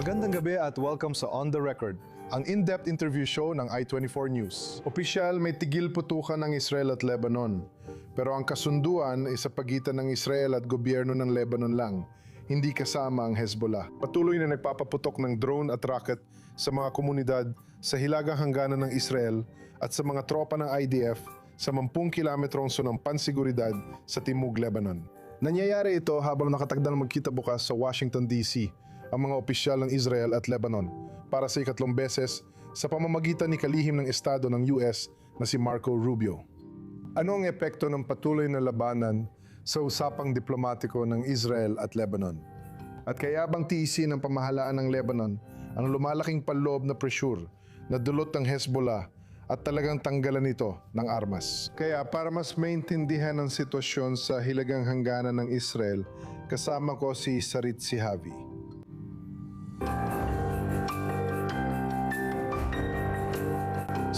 Magandang gabi at welcome sa On The Record, ang in-depth interview show ng I-24 News. Opisyal, may tigil putukan ng Israel at Lebanon. Pero ang kasunduan ay sa pagitan ng Israel at gobyerno ng Lebanon lang, hindi kasama ang Hezbollah. Patuloy na nagpapaputok ng drone at rocket sa mga komunidad sa hilagang hangganan ng Israel at sa mga tropa ng IDF sa 10 kilometrong sunang pansiguridad sa Timog, Lebanon. Nangyayari ito habang nakatagdang magkita bukas sa Washington, D.C. ang mga opisyal ng Israel at Lebanon para sa ikatlong beses sa pamamagitan ni kalihim ng Estado ng US na si Marco Rubio. Ano ang epekto ng patuloy na labanan sa usapang diplomatiko ng Israel at Lebanon? At kaya bang tiisin ng pamahalaan ng Lebanon ang lumalaking panloob na pressure na dulot ng Hezbollah at talagang tanggalan ito ng armas? Kaya para mas maintindihan ang sitwasyon sa hilagang hangganan ng Israel, kasama ko si Sarit Sihavi.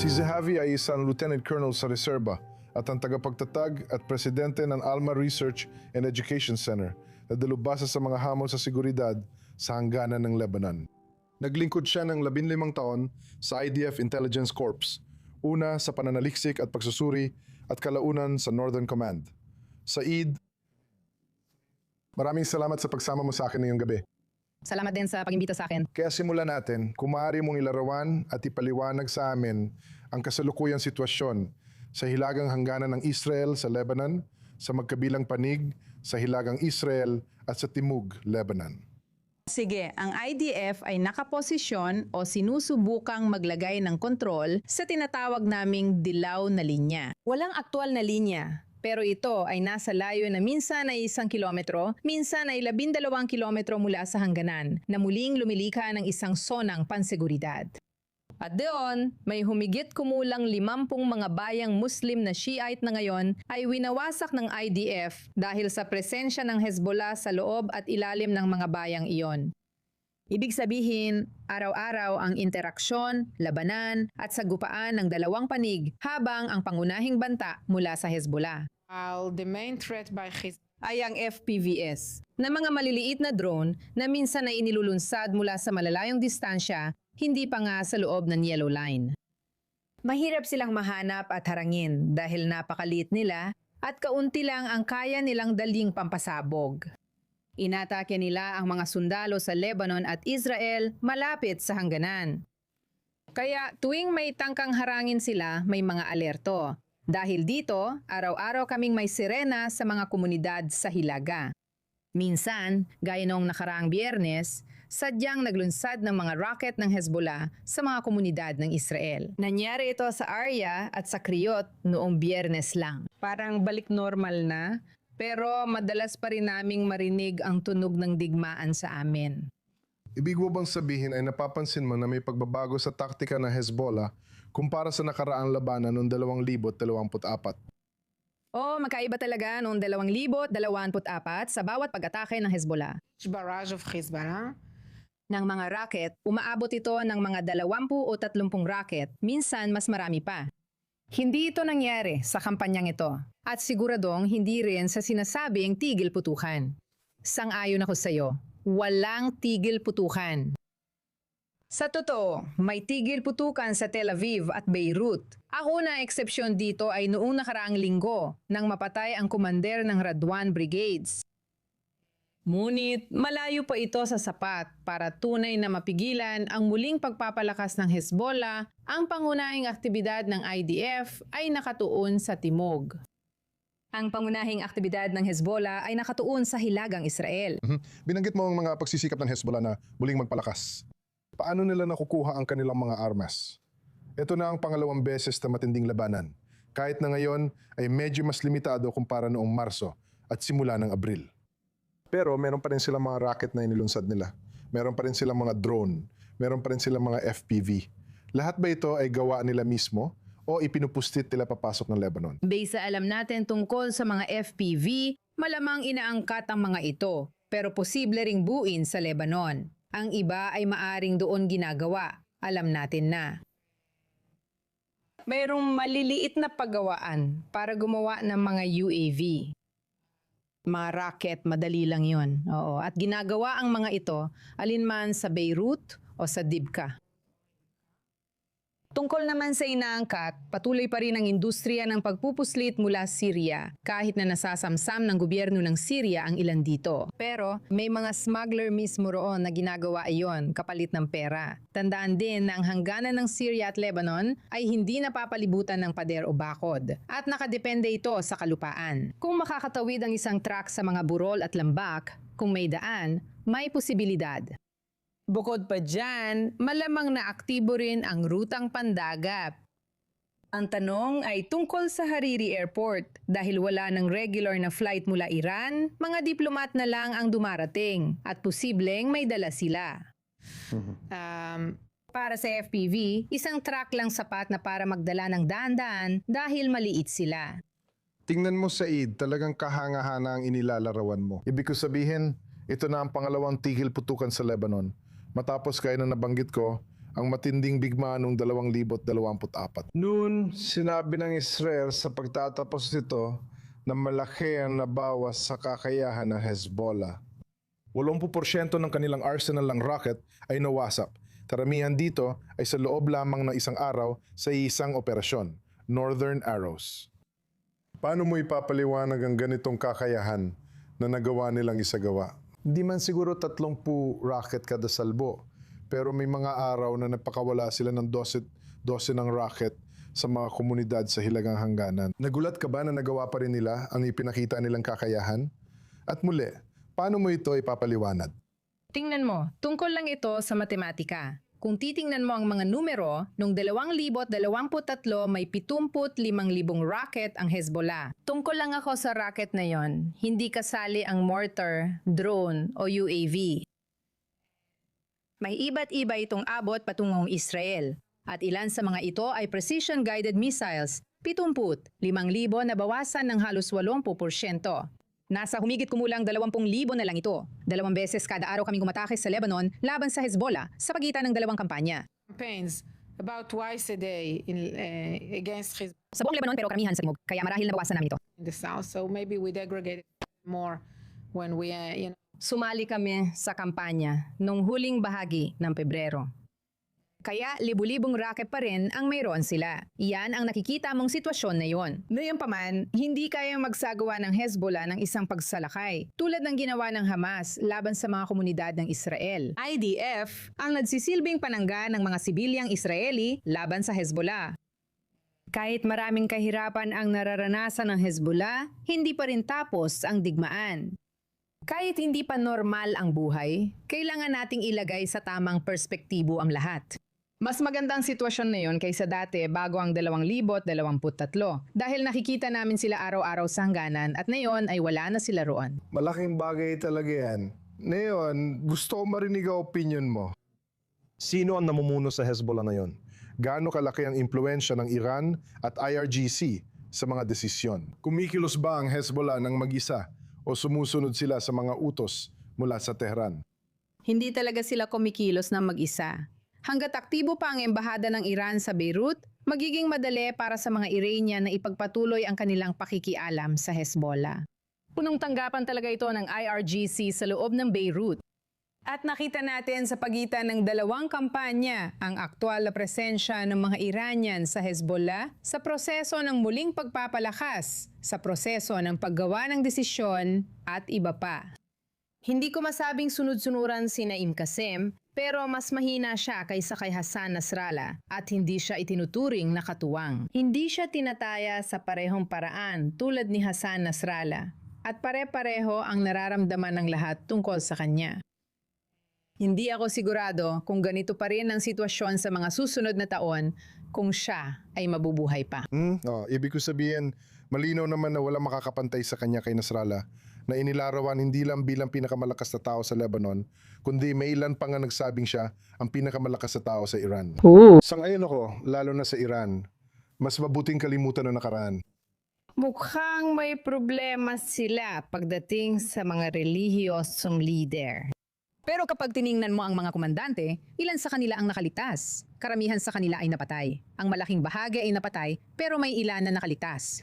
Si Zahavi ay isang Lieutenant Colonel sa Reserva at ang tagapagtatag at presidente ng Alma Research and Education Center na dalubhasa sa mga hamon sa seguridad sa hangganan ng Lebanon. Naglingkod siya ng 15 taon sa IDF Intelligence Corps, una sa pananaliksik at pagsusuri at kalaunan sa Northern Command. Said, maraming salamat sa pagsama mo sa akin ngayong gabi. Salamat din sa pag-imbita sa akin. Kaya simulan natin, kung maaari mong ilarawan at ipaliwanag sa amin ang kasalukuyang sitwasyon sa hilagang hangganan ng Israel sa Lebanon, sa magkabilang panig sa hilagang Israel at sa Timog, Lebanon. Sige, ang IDF ay nakaposisyon o sinusubukang maglagay ng kontrol sa tinatawag naming dilaw na linya. Walang aktwal na linya, pero ito ay nasa layo na minsan ay 1 kilometro, minsan ay 12 kilometro mula sa hangganan, na muling lumilika ng isang sonang panseguridad. At doon, may humigit kumulang 50 mga bayang Muslim na Shiite na ngayon ay winawasak ng IDF dahil sa presensya ng Hezbollah sa loob at ilalim ng mga bayang iyon. Ibig sabihin, araw-araw ang interaksyon, labanan at sagupaan ng dalawang panig habang ang pangunahing banta mula sa Hezbollah While the main threat by Hezbollah ay ang FPVs, na mga maliliit na drone na minsan ay inilulunsad mula sa malalayong distansya, hindi pa nga sa loob ng yellow line. Mahirap silang mahanap at harangin dahil napakaliit nila at kaunti lang ang kaya nilang daling pampasabog. Inatake nila ang mga sundalo sa Lebanon at Israel malapit sa hangganan. Kaya tuwing may tangkang harangin sila, may mga alerto. Dahil dito, araw-araw kaming may sirena sa mga komunidad sa Hilaga. Minsan, gaya noong nakaraang Biyernes, sadyang naglunsad ng mga rocket ng Hezbollah sa mga komunidad ng Israel. Nangyari ito sa Arya at sa Kriyot noong Biyernes lang. Parang balik normal na, pero madalas pa rin naming marinig ang tunog ng digmaan sa amin. Ibig mo bang sabihin ay napapansin mo na may pagbabago sa taktika ng Hezbollah kumpara sa nakaraang labanan noong 2024? Magkaiba talaga noong 2024 sa bawat pag-atake ng Hezbollah. barrage of Hezbollah Ng mga rocket, umaabot ito ng mga 20 o 30 rocket, minsan mas marami pa. Hindi ito nangyari sa kampanyang ito at siguradong hindi rin sa sinasabing tigil putukan. Sang-ayon ako sa iyo, walang tigil putukan. Sa totoo, may tigil putukan sa Tel Aviv at Beirut. Ako na eksepsyon dito ay noong nakaraang linggo nang mapatay ang komander ng Radwan Brigades. Ngunit malayo pa ito sa sapat para tunay na mapigilan ang muling pagpapalakas ng Hezbollah. Ang pangunahing aktibidad ng IDF ay nakatuon sa Timog. Ang pangunahing aktibidad ng Hezbollah ay nakatuon sa hilagang Israel. Binanggit mo ang mga pagsisikap ng Hezbollah na muling magpalakas. Paano nila nakukuha ang kanilang mga armas? Ito na ang pangalawang beses na matinding labanan. Kahit na ngayon ay medyo mas limitado kumpara noong Marso at simula ng Abril. Pero meron pa rin silang mga rocket na inilunsad nila. Meron pa rin silang mga drone. Meron pa rin silang mga FPV. Lahat ba ito ay gawa nila mismo o ipinupustit nila papasok ng Lebanon? Base sa alam natin tungkol sa mga FPV, malamang inaangkat ang mga ito, pero posible ring buuin sa Lebanon. Ang iba ay maaring doon ginagawa. Alam natin na. Mayroong maliliit na paggawaan para gumawa ng mga UAV. Mga rocket, madali lang yon. Oo. At ginagawa ang mga ito alinman sa Beirut o sa Dibka. Tungkol naman sa inaangkat, patuloy pa rin ang industriya ng pagpupuslit mula Syria kahit na nasasamsam ng gobyerno ng Syria ang ilan dito. Pero may mga smuggler mismo roon na ginagawa iyon kapalit ng pera. Tandaan din na ang hangganan ng Syria at Lebanon ay hindi napapalibutan ng pader o bakod at nakadepende ito sa kalupaan. Kung makakatawid ang isang truck sa mga burol at lambak, kung may daan, may posibilidad. Bukod pa dyan, malamang na aktibo rin ang rutang pandagat. Ang tanong ay tungkol sa Hariri Airport. Dahil wala ng regular na flight mula Iran, mga diplomat na lang ang dumarating at posibleng may dala sila. Para sa FPV, isang truck lang sapat na para magdala ng daan-daan dahil maliit sila. Tingnan mo, Said, talagang kahanga-hana ang inilalarawan mo. Ibig ko sabihin, ito na ang pangalawang tigil putukan sa Lebanon. Matapos kaya na nabanggit ko, ang matinding bigmaan noong 2024. Noon, sinabi ng Israel sa pagtatapos nito na malaki ang nabawas sa kakayahan ng Hezbollah. 80% ng kanilang arsenal ng rocket ay nawasak. Karamihan dito ay sa loob lamang ng isang araw sa isang operasyon, Northern Arrows. Paano mo ipapaliwanag ang ganitong kakayahan na nagawa nilang isagawa? Di man siguro 30 rocket kada salbo, pero may mga araw na napakawala sila ng 12 ng rocket sa mga komunidad sa Hilagang Hangganan. Nagulat ka ba na nagawa pa rin nila ang ipinakita nilang kakayahan? At muli, paano mo ito ipapaliwanag? Tingnan mo, tungkol lang ito sa matematika. Kung titingnan mo ang mga numero, noong 2023 may 75,000 rocket ang Hezbollah. Tungkol lang ako sa rocket na yon, hindi kasali ang mortar, drone o UAV. May iba't iba itong abot patungong Israel. At ilan sa mga ito ay precision-guided missiles, 70,000 na bawasan ng halos 80%. Nasa humigit kumulang 20,000 na lang ito. 2 beses kada araw kaming umatake sa Lebanon laban sa Hezbollah sa pagitan ng 2 kampanya. Campaigns about twice a day against Hezbollah Sa buong Lebanon pero karamihan sa timog, kaya marahil nabawasan namin ito. in the south. So maybe we degraded more when we, Sumali kami sa kampanya nung huling bahagi ng Pebrero. Kaya libu-libong rocket pa rin ang mayroon sila. Iyan ang nakikita mong sitwasyon na yon. Gayunpaman, hindi kayang magsagawa ng Hezbollah ng isang pagsalakay tulad ng ginawa ng Hamas laban sa mga komunidad ng Israel. IDF ang nagsisilbing panangga ng mga sibilyang Israeli laban sa Hezbollah. Kahit maraming kahirapan ang nararanasan ng Hezbollah, hindi pa rin tapos ang digmaan. Kahit hindi pa normal ang buhay, kailangan nating ilagay sa tamang perspektibo ang lahat. Mas maganda ang sitwasyon na yon kaysa dati bago ang 2023 dahil nakikita namin sila araw-araw sa hangganan at ngayon ay wala na sila roon. Malaking bagay talaga yan. Ngayon, gusto ko marinig ang opinion mo. Sino ang namumuno sa Hezbollah na yon? Gaano kalaki ang impluensya ng Iran at IRGC sa mga desisyon? Kumikilos ba ang Hezbollah ng mag-isa o sumusunod sila sa mga utos mula sa Tehran? Hindi talaga sila kumikilos na mag-isa. Hanggat aktibo pa ang embahada ng Iran sa Beirut, magiging madali para sa mga Iranian na ipagpatuloy ang kanilang pakikialam sa Hezbollah. Punong tanggapan talaga ito ng IRGC sa loob ng Beirut. At nakita natin sa pagitan ng 2 kampanya ang aktwal na presensya ng mga Iranian sa Hezbollah sa proseso ng muling pagpapalakas, sa proseso ng paggawa ng desisyon at iba pa. Hindi ko masabing sunod-sunuran si Naim Kassem, pero mas mahina siya kaysa kay Hassan Nasrallah at hindi siya itinuturing na katuwang. Hindi siya tinataya sa parehong paraan tulad ni Hassan Nasrallah at pare-pareho ang nararamdaman ng lahat tungkol sa kanya. Hindi ako sigurado kung ganito pa rin ang sitwasyon sa mga susunod na taon kung siya ay mabubuhay pa. Ibig ko sabihin, malinaw naman na wala makakapantay sa kanya kay Nasrallah na inilarawan hindi lang bilang pinakamalakas na tao sa Lebanon, kundi may ilan pa nga nagsabing siya ang pinakamalakas na tao sa Iran. Sang-ayon ako, lalo na sa Iran, mas mabuting kalimutan ang nakaraan. Mukhang may problema sila pagdating sa mga relihiyosong leader. Pero kapag tiningnan mo ang mga komandante, ilan sa kanila ang nakaligtas? Karamihan sa kanila ay napatay. Ang malaking bahagi ay napatay, pero may ilan na nakaligtas.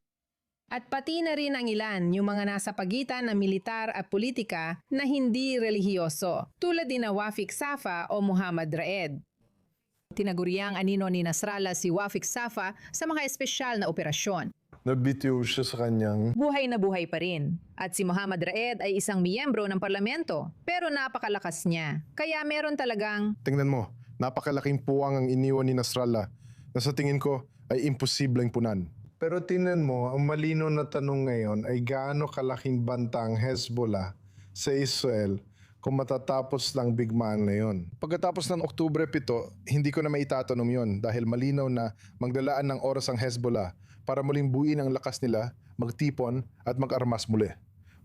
At pati na rin ang ilan, yung mga nasa pagitan ng militar at politika na hindi relihiyoso, tulad din na Wafik Safa o Muhammad Raed. Tinaguriang anino ni Nasrallah si Wafik Safa sa mga espesyal na operasyon. Nabitiw siya sa kanyang Buhay na buhay pa rin. At si Muhammad Raed ay isang miyembro ng parlamento, pero napakalakas niya. Kaya meron talagang Tingnan mo, napakalaking puwang ang iniwan ni Nasrallah na sa tingin ko ay imposibleng punan. Pero tingnan mo, ang malino na tanong ngayon ay gaano kalaking banta ang Hezbollah sa Israel kung matatapos lang bigmaan na yon. Pagkatapos ng Oktubre 7, hindi ko na maitatanong yon dahil malinaw na maglalaan ng oras ang Hezbollah para muling buuin ang lakas nila, magtipon at mag-armas muli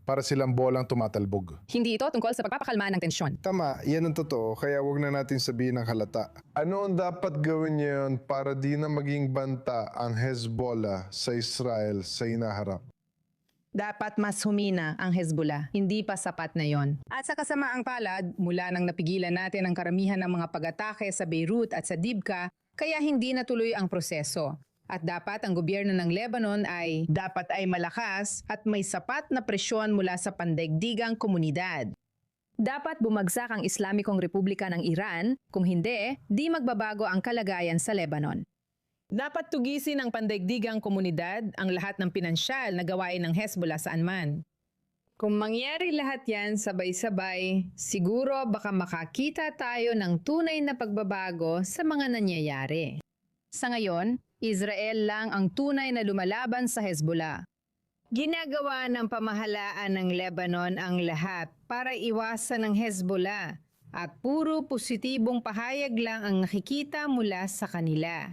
para silang bolang tumatalbog. Hindi ito tungkol sa pagpapakalma ng tensyon. Tama, yan ang totoo, kaya wag na natin sabihin ng halata. Ano ang dapat gawin niyon para di na maging banta ang Hezbollah sa Israel sa hinaharap? dapat mas humina ang Hezbollah. Hindi pa sapat na yon. At sa kasamaang palad, mula nang napigilan natin ang karamihan ng mga pag-atake sa Beirut at sa Dibka, kaya hindi natuloy ang proseso. At dapat ang gobyerno ng Lebanon ay dapat ay malakas at may sapat na presyon mula sa pandaigdigang komunidad. Dapat bumagsak ang Islamikong Republika ng Iran, kung hindi, di magbabago ang kalagayan sa Lebanon. Dapat tugisin ng pandaigdigang komunidad ang lahat ng pinansyal na gawain ng Hezbollah saan man. Kung mangyari lahat yan sabay-sabay, siguro baka makakita tayo ng tunay na pagbabago sa mga nangyayari. Sa ngayon, Israel lang ang tunay na lumalaban sa Hezbollah. Ginagawa ng pamahalaan ng Lebanon ang lahat para iwasan ang Hezbollah at puro positibong pahayag lang ang nakikita mula sa kanila.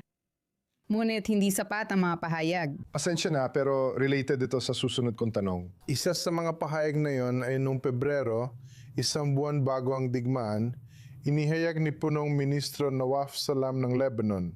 Ngunit hindi sapat ang mga pahayag. Pasensya na pero related ito sa susunod kong tanong. Isa sa mga pahayag na yon ay noong Pebrero, isang buwan bago ang digmaan, inihayag ni punong ministro Nawaf Salam ng Lebanon.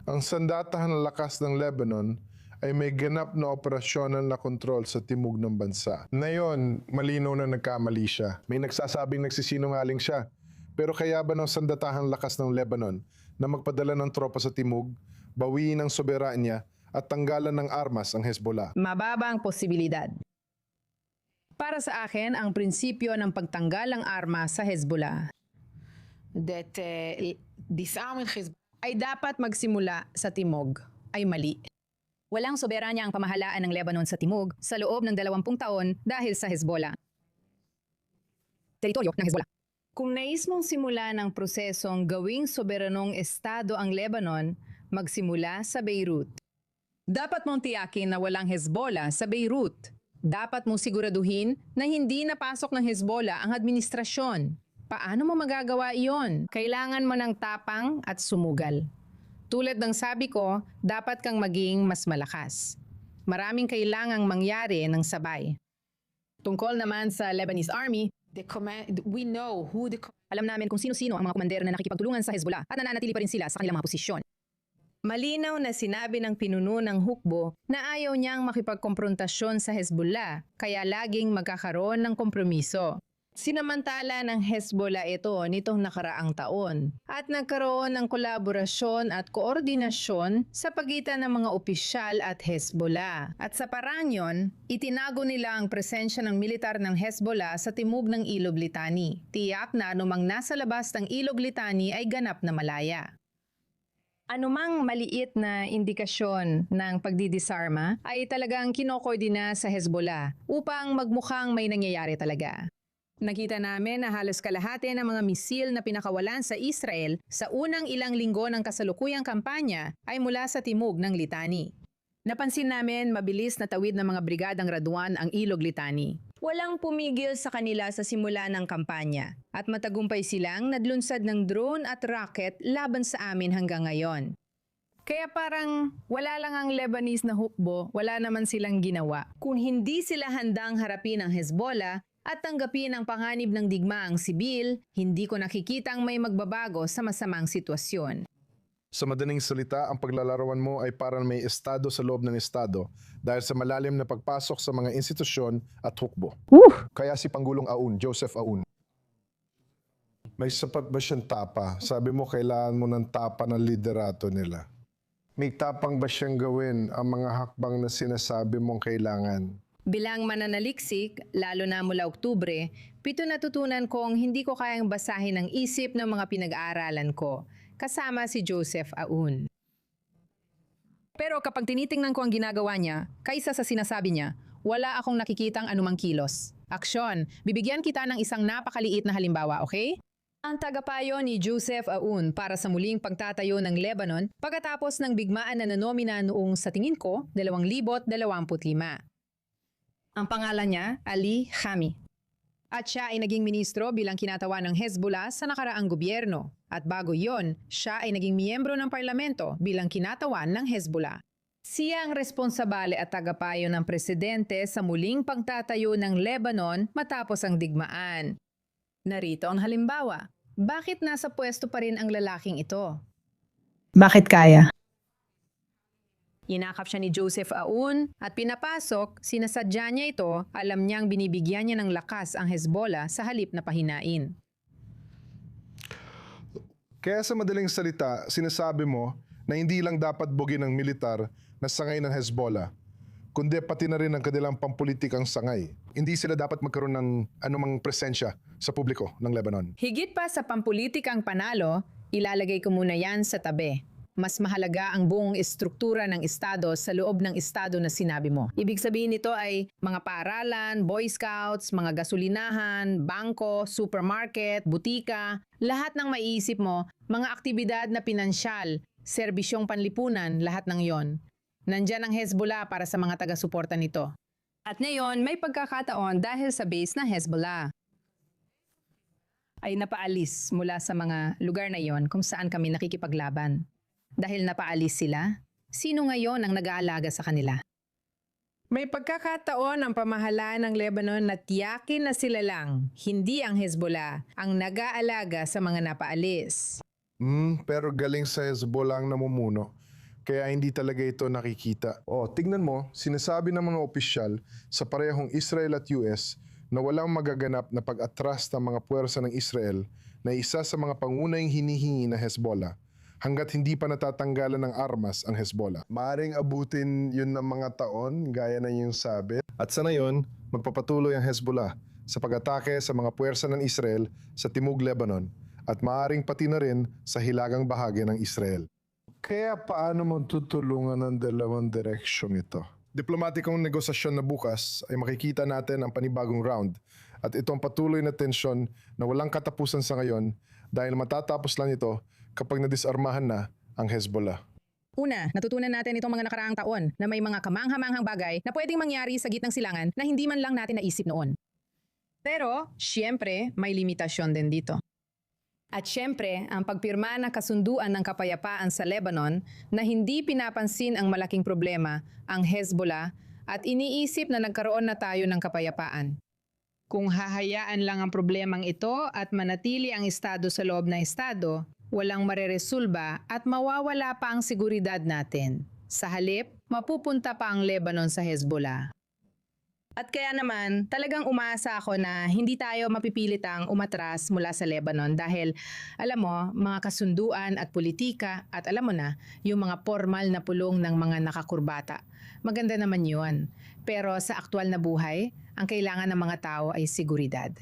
Ang sandatahan lakas ng Lebanon ay may ganap na operasyonal na kontrol sa timog ng bansa. Ngayon, malinaw na nagkamali siya. May nagsasabing nagsisinungaling siya. Pero kaya ba ng sandatahang lakas ng Lebanon na magpadala ng tropa sa timog, bawiin ang soberanya at tanggalan ng armas ang Hezbollah? Mababa ang posibilidad. Para sa akin, ang prinsipyo ng pagtanggal ng armas sa Hezbollah that disarming Hezbollah ay dapat magsimula sa timog ay mali. Walang soberanya ang pamahalaan ng Lebanon sa timog sa loob ng 20 taon dahil sa Hezbollah. Teritoryo ng Hezbollah. Kung nais mong simula ng prosesong gawing soberanong estado ang Lebanon, magsimula sa Beirut. Dapat mong tiyakin na walang Hezbollah sa Beirut. Dapat mong siguraduhin na hindi napasok ng Hezbollah ang administrasyon. Paano mo magagawa iyon? Kailangan mo ng tapang at sumugal. Tulad ng sabi ko, dapat kang maging mas malakas. Maraming kailangang mangyari ng sabay. Tungkol naman sa Lebanese Army, we know who the alam namin kung sino-sino ang mga komandero na nakikipagtulungan sa Hezbollah at nananatili pa rin sila sa kanilang mga posisyon. Malinaw na sinabi ng pinuno ng hukbo na ayaw niyang makipagkomprontasyon sa Hezbollah, kaya laging magkakaroon ng kompromiso. Sinamantala ng Hezbollah ito nitong nakaraang taon at nagkaroon ng kolaborasyon at koordinasyon sa pagitan ng mga opisyal at Hezbollah. At sa parang yon, itinago nila ang presensya ng militar ng Hezbollah sa timog ng Ilog Litani. Tiyak na anumang nasa labas ng Ilog Litani ay ganap na malaya. Anumang maliit na indikasyon ng pagdidisarma ay talagang kinokoordina sa Hezbollah upang magmukhang may nangyayari talaga. Nakita namin na halos kalahati ng mga misil na pinakawalan sa Israel sa unang ilang linggo ng kasalukuyang kampanya ay mula sa timog ng Litani. Napansin namin mabilis na tawid ng mga brigadang Radwan ang Ilog Litani. Walang pumigil sa kanila sa simula ng kampanya at matagumpay silang nadlunsad ng drone at rocket laban sa amin hanggang ngayon. Kaya parang wala lang ang Lebanese na hukbo, wala naman silang ginawa. Kung hindi sila handang harapin ang Hezbollah at tanggapin ang panganib ng digmaang sibil, hindi ko nakikitang may magbabago sa masamang sitwasyon. Sa madaling salita, ang paglalarawan mo ay parang may estado sa loob ng estado dahil sa malalim na pagpasok sa mga institusyon at hukbo. Kaya si Pangulong Aoun, Joseph Aoun. May sapat ba siyang tapa? Sabi mo kailangan mo ng tapa ng liderato nila. May tapang ba siyang gawin ang mga hakbang na sinasabi mong kailangan? Bilang mananaliksik, lalo na mula Oktubre, pito natutunan kong hindi ko kayang basahin ang isip ng mga pinag-aaralan ko, kasama si Joseph Aoun. Pero kapag tinitingnan ko ang ginagawa niya, kaysa sa sinasabi niya, wala akong nakikitang anumang kilos. Aksyon, bibigyan kita ng isang napakaliit na halimbawa, okay? Ang tagapayo ni Joseph Aoun para sa muling pagtatayo ng Lebanon pagkatapos ng bigmaan na nanomina noong sa tingin ko 2025. Ang pangalan niya, Ali Khami. At siya ay naging ministro bilang kinatawa ng Hezbollah sa nakaraang gobyerno. At bago yon, siya ay naging miyembro ng parlamento bilang kinatawan ng Hezbollah. Siya ang responsabale at tagapayo ng presidente sa muling pagtatayo ng Lebanon matapos ang digmaan. Narito ang halimbawa. Bakit nasa pwesto pa rin ang lalaking ito? Bakit kaya? Inakap siya ni Joseph Aoun at pinapasok, sinasadya niya ito, alam niyang binibigyan niya ng lakas ang Hezbollah sa halip na pahinain. Kaya sa madaling salita, sinasabi mo na hindi lang dapat bugin ng militar na sangay ng Hezbollah, kundi pati na rin ang kanilang pampulitikang sangay. Hindi sila dapat magkaroon ng anumang presensya sa publiko ng Lebanon. Higit pa sa pampulitikang panalo, ilalagay ko muna yan sa tabi. Mas mahalaga ang buong estruktura ng Estado sa loob ng Estado na sinabi mo. Ibig sabihin nito ay mga paaralan, Boy Scouts, mga gasolinahan, bangko, supermarket, butika, lahat ng maiisip mo, mga aktibidad na pinansyal, serbisyong panlipunan, lahat ng yon. Nandyan ang Hezbollah para sa mga taga-suporta nito. At ngayon, may pagkakataon dahil sa base na Hezbollah ay napaalis mula sa mga lugar na yon kung saan kami nakikipaglaban. Dahil napaalis sila, sino ngayon ang nag-aalaga sa kanila? May pagkakataon ang pamahalaan ng Lebanon na tiyakin na sila lang, hindi ang Hezbollah, ang nag-aalaga sa mga napaalis. Pero galing sa Hezbollah ang namumuno, kaya hindi talaga ito nakikita. Tignan mo, sinasabi ng mga opisyal sa parehong Israel at US na walang magaganap na pag-atras ng mga puwersa ng Israel na isa sa mga pangunahing hinihingi na Hezbollah hanggat hindi pa natatanggalan ng armas ang Hezbollah. Maaring abutin yun ng mga taon, gaya na yung sabi. At sa ngayon, magpapatuloy ang Hezbollah sa pag-atake sa mga puwersa ng Israel sa Timog Lebanon at maaring pati na rin sa hilagang bahagi ng Israel. Kaya paano mo tutulungan ang dalawang direksyong ito? Diplomatikong negosasyon na bukas ay makikita natin ang panibagong round at itong patuloy na tensyon na walang katapusan sa ngayon dahil matatapos lang ito kapag nadisarmahan na ang Hezbollah. Una, natutunan natin itong mga nakaraang taon na may mga kamangha-manghang bagay na pwedeng mangyari sa gitnang silangan na hindi man lang natin naisip noon. Pero, siyempre, may limitasyon din dito. At siyempre, ang pagpirma ng kasunduan ng kapayapaan sa Lebanon na hindi pinapansin ang malaking problema, ang Hezbollah, at iniisip na nagkaroon na tayo ng kapayapaan. Kung hahayaan lang ang problemang ito at manatili ang Estado sa loob ng Estado, walang mareresolba at mawawala pa ang seguridad natin. Sa halip, mapupunta pa ang Lebanon sa Hezbollah. At kaya naman, talagang umaasa ako na hindi tayo mapipilitang umatras mula sa Lebanon dahil, alam mo, mga kasunduan at politika at alam mo na, yung mga formal na pulong ng mga nakakurbata. Maganda naman yun. Pero sa aktual na buhay, ang kailangan ng mga tao ay seguridad.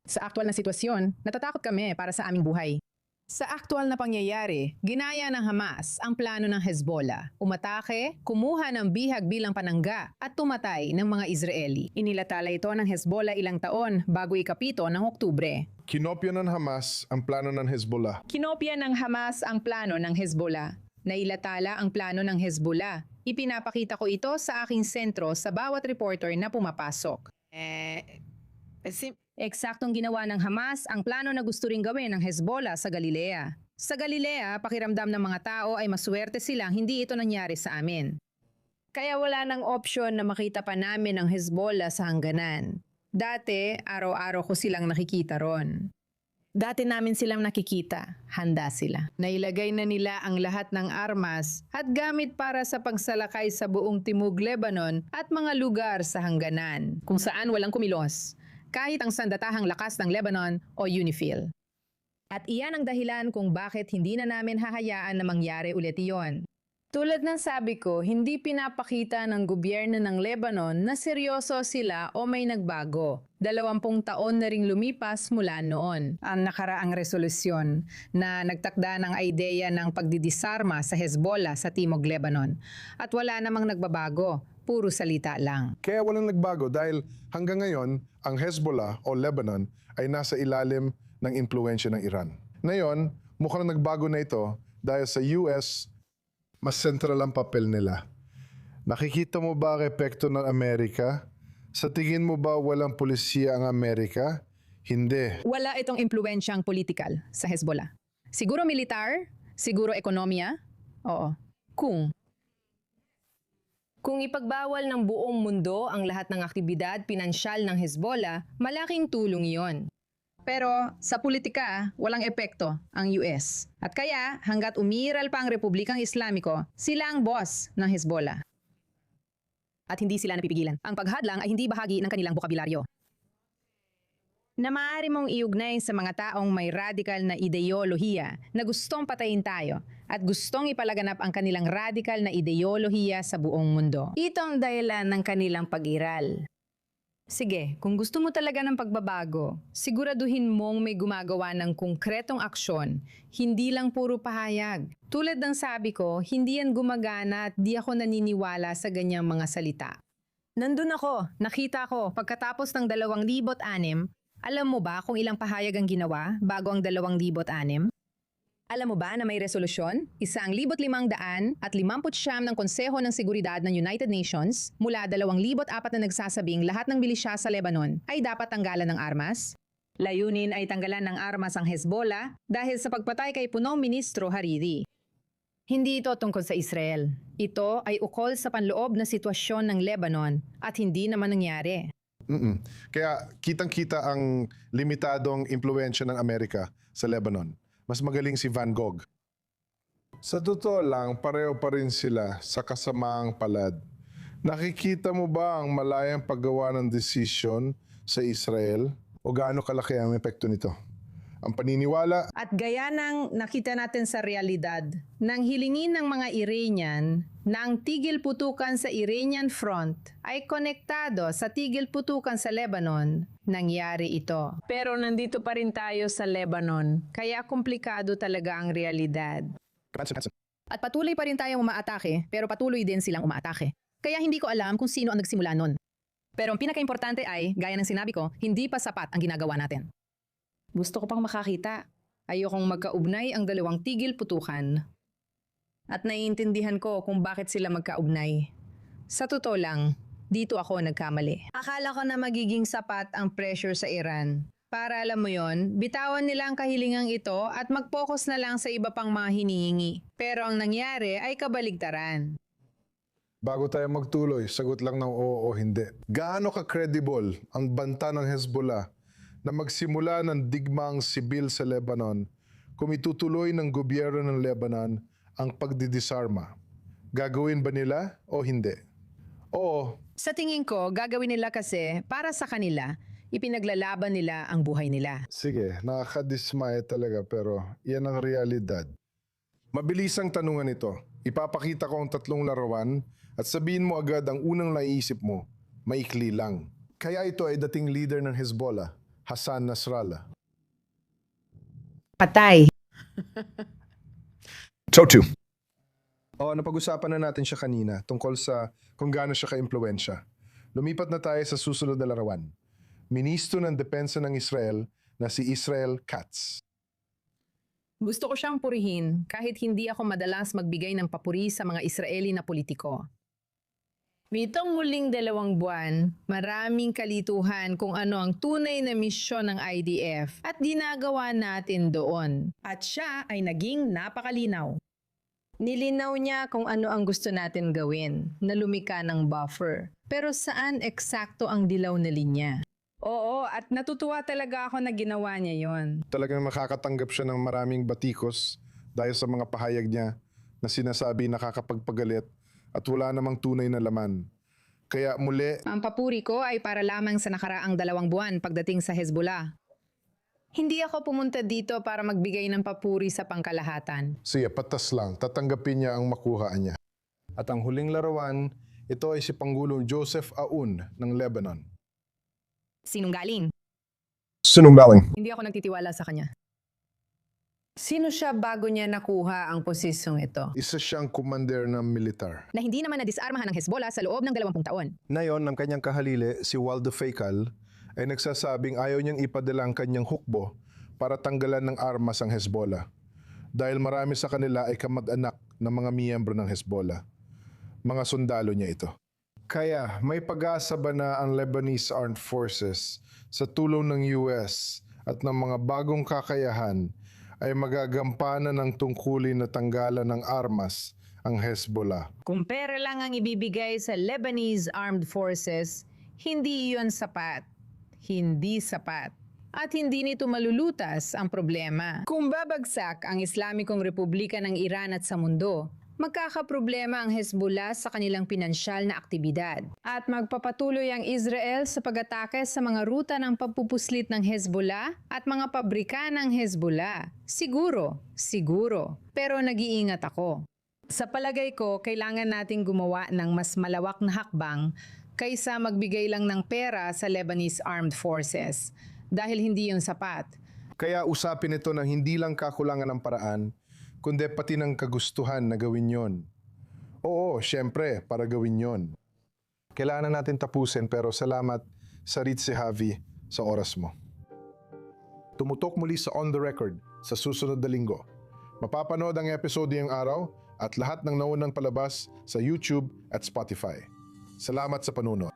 Sa aktual na sitwasyon, natatakot kami para sa aming buhay. Sa aktual na pangyayari, ginaya ng Hamas ang plano ng Hezbollah. Umatake, kumuha ng bihag bilang panangga at tumatay ng mga Israeli. Inilatala ito ng Hezbollah ilang taon bago ikapito ng Oktubre. Kinopya ng Hamas ang plano ng Hezbollah. Kinopya ng Hamas ang plano ng Hezbollah. Nailatala ang plano ng Hezbollah. Ipinapakita ko ito sa aking sentro sa bawat reporter na pumapasok. Eksaktong ginawa ng Hamas ang plano na gusto ring gawin ng Hezbollah sa Galilea. Sa Galilea, pakiramdam ng mga tao ay maswerte silang hindi ito nangyari sa amin. Kaya wala nang opsyon na makita pa namin ang Hezbollah sa hangganan. Dati, araw-araw ko silang nakikita ron. Dati namin silang nakikita, handa sila. Nailagay na nila ang lahat ng armas at gamit para sa pagsalakay sa buong Timog Lebanon at mga lugar sa hangganan, kung saan walang kumilos. Kahit ang sandatahang lakas ng Lebanon o UNIFIL. At iyan ang dahilan kung bakit hindi na namin hahayaan na mangyari ulit iyon. Tulad ng sabi ko, hindi pinapakita ng gobyerno ng Lebanon na seryoso sila o may nagbago. 20 taon na ring lumipas mula noon. Ang nakaraang resolusyon na nagtakda ng ideya ng pagdidisarma sa Hezbollah sa Timog Lebanon. At wala namang nagbabago, puro salita lang. Kaya walang nagbago dahil hanggang ngayon, ang Hezbollah o Lebanon ay nasa ilalim ng impluensya ng Iran. Ngayon, mukhang nagbago na ito dahil sa US, mas sentral ang papel nila. Nakikita mo ba ang epekto ng Amerika? Sa tingin mo ba walang pulisiya ang Amerika? Hindi. Wala itong impluensyang politikal sa Hezbollah. Siguro militar, siguro ekonomiya, oo. Kung ipagbawal ng buong mundo ang lahat ng aktibidad pinansyal ng Hezbollah, malaking tulong iyon. Pero sa politika, walang epekto ang US. At kaya, hanggat umiiral pa ang Republikang Islamiko, sila ang boss ng Hezbollah. At hindi sila napipigilan. Ang paghadlang ay hindi bahagi ng kanilang bokabularyo. Na maaari mong iugnay sa mga taong may radikal na ideolohiya na gustong patayin tayo at gustong ipalaganap ang kanilang radikal na ideolohiya sa buong mundo. Ito ang dahilan ng kanilang pag-iral. Sige, kung gusto mo talaga ng pagbabago, siguraduhin mong may gumagawa ng konkretong aksyon, hindi lang puro pahayag. Tulad ng sabi ko, hindi yan gumagana at di ako naniniwala sa ganyang mga salita. Nandun ako, nakita ko, pagkatapos ng 2006, alam mo ba kung ilang pahayag ang ginawa bago ang 2006? Alam mo ba na may resolusyon? 1,559 ng Konseho ng Seguridad ng United Nations mula 2,004 na nagsasabing lahat ng milisya sa Lebanon ay dapat tanggalan ng armas. Layunin ay tanggalan ng armas ang Hezbollah dahil sa pagpatay kay punong ministro Hariri. Hindi ito tungkol sa Israel. Ito ay ukol sa panloob na sitwasyon ng Lebanon at hindi naman nangyari. Kaya kitang-kita ang limitadong impluensya ng Amerika sa Lebanon. Mas magaling si Van Gogh. Sa totoo lang, pareho pa rin sila sa kasamaang palad. Nakikita mo ba ang malayang paggawa ng desisyon sa Israel? O gaano kalaki ang epekto nito? Ang paniniwala, At gaya ng nakita natin sa realidad, nang hilingin ng mga Iranian na ang tigil putukan sa Iranian front ay konektado sa tigil putukan sa Lebanon, nangyari ito. Pero nandito pa rin tayo sa Lebanon, kaya komplikado talaga ang realidad. At patuloy pa rin tayong umaatake, pero patuloy din silang umaatake. Kaya hindi ko alam kung sino ang nagsimula nun. Pero ang pinakaimportante ay, gaya ng sinabi ko, hindi pa sapat ang ginagawa natin. Gusto ko pang makakita. Ayokong magkaugnay ang dalawang tigil putukan. At naiintindihan ko kung bakit sila magkaugnay. Sa totoo lang, dito ako nagkamali. Akala ko na magiging sapat ang pressure sa Iran. Para alam mo yon, bitawan nila ang kahilingang ito at mag-focus na lang sa iba pang mga hinihingi. Pero ang nangyari ay kabaligtaran. bago tayo magtuloy, sagot lang ng oo o hindi. Gaano ka-credible ang banta ng Hezbollah na magsimula ng digmaang sibil sa Lebanon kung itutuloy ng gobyerno ng Lebanon ang pagdidisarma? Gagawin ba nila o hindi? Oo, Sa tingin ko, gagawin nila kasi para sa kanila, ipinaglalaban nila ang buhay nila. sige, nakakadismaya talaga pero yan ang realidad. Mabilis ang tanungan ito. Ipapakita ko ang 3 larawan at sabihin mo agad ang unang naiisip mo. Maikli lang. Kaya ito ay dating leader ng Hezbollah, Hassan Nasrallah. Patay. Totu. Oo, napag-usapan na natin siya kanina tungkol sa kung gaano siya ka-impluensya. Lumipat na tayo sa susunod na larawan. Ministro ng Depensa ng Israel na si Israel Katz. Gusto ko siyang purihin kahit hindi ako madalas magbigay ng papuri sa mga Israeli na politiko. Nitong huling 2 buwan, maraming kalituhan kung ano ang tunay na misyon ng IDF at ginagawa natin doon. At siya ay naging napakalinaw. Nilinaw niya kung ano ang gusto natin gawin, na lumika ng buffer. Pero saan eksakto ang dilaw na linya? Oo, at natutuwa talaga ako na ginawa niya yon. Talagang makakatanggap siya ng maraming batikos dahil sa mga pahayag niya na sinasabi nakakapagpagalit at wala namang tunay na laman. Kaya muli, Ang papuri ko ay para lamang sa nakaraang 2 buwan pagdating sa Hezbollah. Hindi ako pumunta dito para magbigay ng papuri sa pangkalahatan. sige, patas lang, tatanggapin niya ang makuha niya. At ang huling larawan, ito ay si Pangulong Joseph Aoun ng Lebanon. Sinunggaling. Sinungaling. Hindi ako nagtitiwala sa kanya. Sino siya bago niya nakuha ang posisyong ito? Isa siyang commander ng militar. Na hindi naman nadisarmahan ng Hezbollah sa loob ng 20 taon. Ngayon, ng kanyang kahalili, si Waldo Feikal, ay nagsasabing ayaw niyang ipadala ang kanyang hukbo para tanggalan ng armas ang Hezbollah. Dahil marami sa kanila ay kamag-anak ng mga miyembro ng Hezbollah. Mga sundalo niya ito. Kaya, may pag-asa ba na ang Lebanese Armed Forces sa tulong ng US at ng mga bagong kakayahan ay magagampanan ng tungkulin na tanggalan ng armas ang Hezbollah? Kung pera lang ang ibibigay sa Lebanese Armed Forces, hindi iyon sapat. Hindi sapat. At hindi nito malulutas ang problema. Kung babagsak ang Islamikong Republika ng Iran at sa mundo, magkakaproblema ang Hezbollah sa kanilang pinansyal na aktibidad. At magpapatuloy ang Israel sa pag-atake sa mga ruta ng pagpupuslit ng Hezbollah at mga pabrika ng Hezbollah. Siguro, siguro. Pero nag-iingat ako. Sa palagay ko, kailangan nating gumawa ng mas malawak na hakbang kaysa magbigay lang ng pera sa Lebanese Armed Forces. Dahil hindi yun sapat. Kaya usapin ito na hindi lang kakulangan ng paraan, kundi pati ng kagustuhan na gawin yon. Oo, syempre, para gawin yon. Kailangan natin tapusin pero salamat sa Ritzy Javi sa oras mo. Tumutok muli sa On The Record sa susunod na linggo. Mapapanood ang episode ngayong araw at lahat ng naunang palabas sa YouTube at Spotify. Salamat sa panunood.